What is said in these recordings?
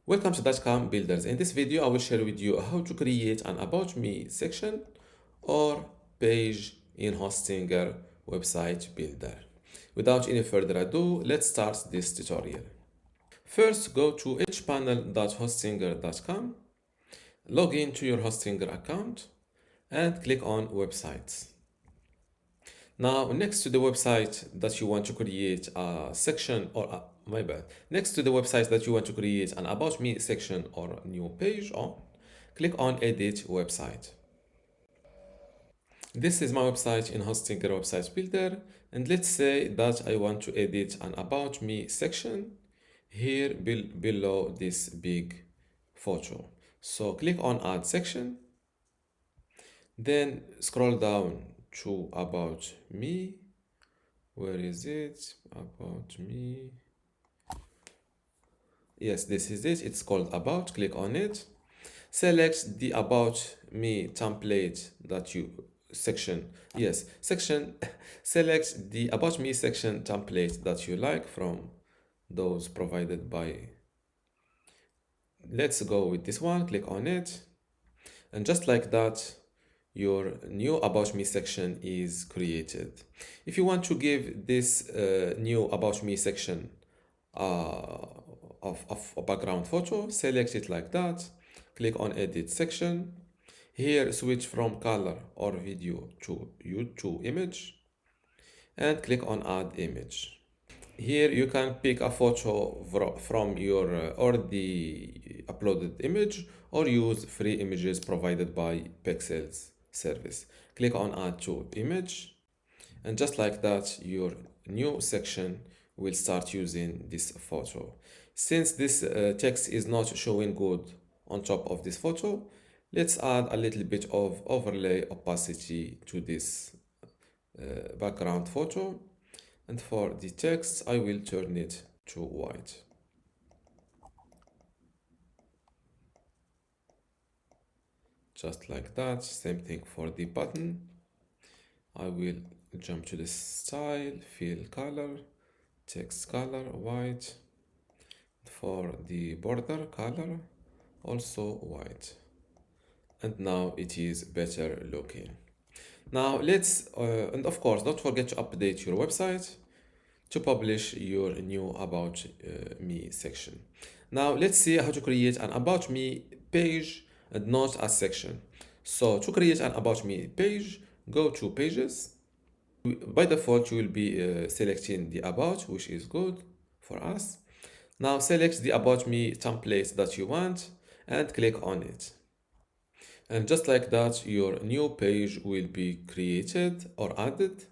Welcome to dotcom builders. In this video, I will share with you how to create an About Me section or page in Hostinger website builder. Without any further ado, let's start this tutorial. First, go to hpanel.hostinger.com, log in to your Hostinger account, and click on Websites. Now, next to the website that you want to create a section or next to the website that you want to create an About Me section or new page on, click on Edit Website. This is my website in Hostinger Website Builder, and let's say that I want to edit an About Me section here below this big photo. So click on Add Section, then scroll down to About Me. Where is it? About Me. Yes, this is it. It's called About. Click on it. Select the About Me template that you section. Yes, section. Select the About Me section template that you like from those provided by. Let's go with this one. Click on it. And just like that, your new About Me section is created. If you want to give this new About Me section of a background photo, select it like that, click on Edit Section. Here, switch from color or video to image, and click on Add Image. Here you can pick a photo from your already uploaded image or use free images provided by Pixels service. Click on Add to Image, and just like that, your new section will start using this photo. Since this text is not showing good on top of this photo, let's add a little bit of overlay opacity to this background photo. And for the text, I will turn it to white. Just like that. Same thing for the button. I will jump to the style, fill color, text color, white. For the border color, also white. And now it is better looking. Now let's, and of course, don't forget to update your website to publish your new About Me section. Now let's see how to create an About Me page and not a section. So to create an About Me page, go to Pages. By default, you will be selecting the About, which is good for us. Now select the About Me template that you want and click on it. And just like that, your new page will be created or added.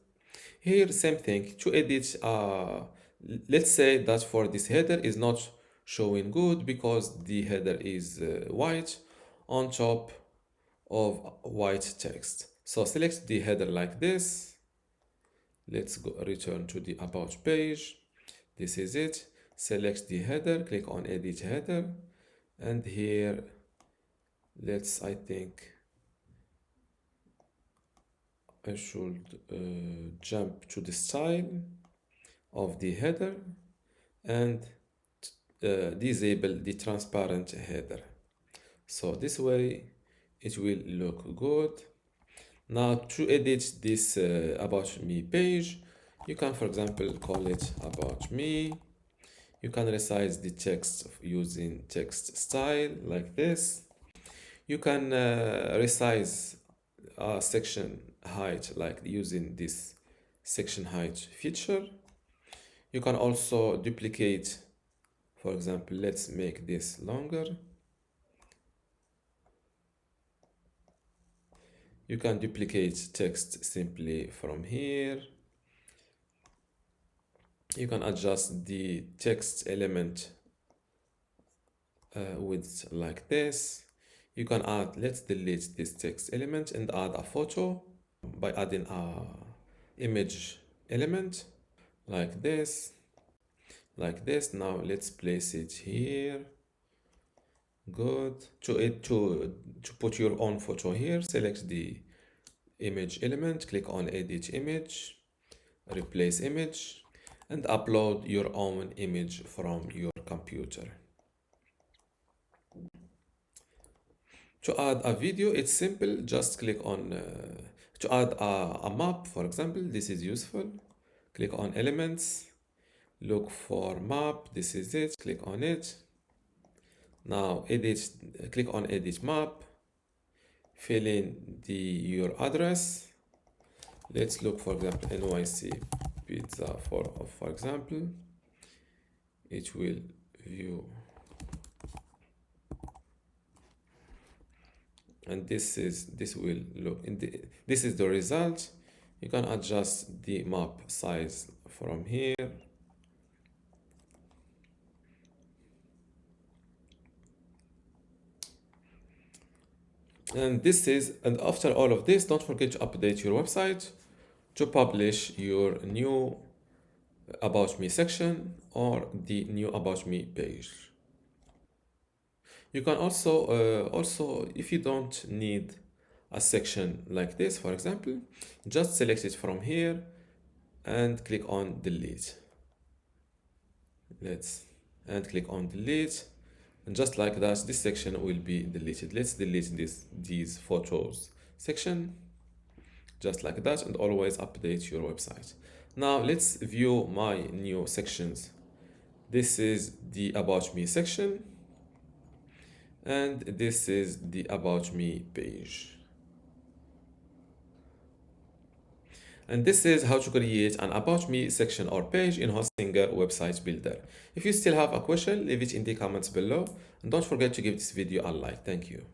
Here, same thing. To edit, let's say that for this header is not showing good because the header is white on top of white text. So select the header like this. Let's go return to the About page. This is it. Select the header, click on Edit Header, and here let's, I think I should jump to the style of the header and disable the transparent header. So this way it will look good. Now to edit this About Me page, you can, for example, call it About Me. You can resize the text using text style like this. You can resize a section height like using this section height feature. You can also duplicate, for example, let's make this longer. You can duplicate text simply from here. You can adjust the text element width like this. You can add, let's delete this text element and add a photo by adding a image element like this, Now let's place it here. Good. To put your own photo here, select the image element, click on Edit Image, Replace Image, and upload your own image from your computer. To add a video, it's simple. Just click on, to add a map, for example, this is useful. Click on elements, look for map, this is it, click on it. Now edit, click on edit map, fill in your address. Let's look, for example, NYC pizza for example. It will view, and this will look in the, this is the result. You can adjust the map size from here. And this is, and after all of this, don't forget to update your website to publish your new About Me section or the new About Me page. You can also, if you don't need a section like this, for example, just select it from here and click on delete. And click on delete. And just like that, this section will be deleted. Let's delete these photos section, just like that, and always update your website. Now let's view my new sections. This is the About Me section, and this is the About Me page. And this is how to create an About Me section or page in Hostinger Website Builder. If you still have a question, leave it in the comments below. And don't forget to give this video a like. Thank you.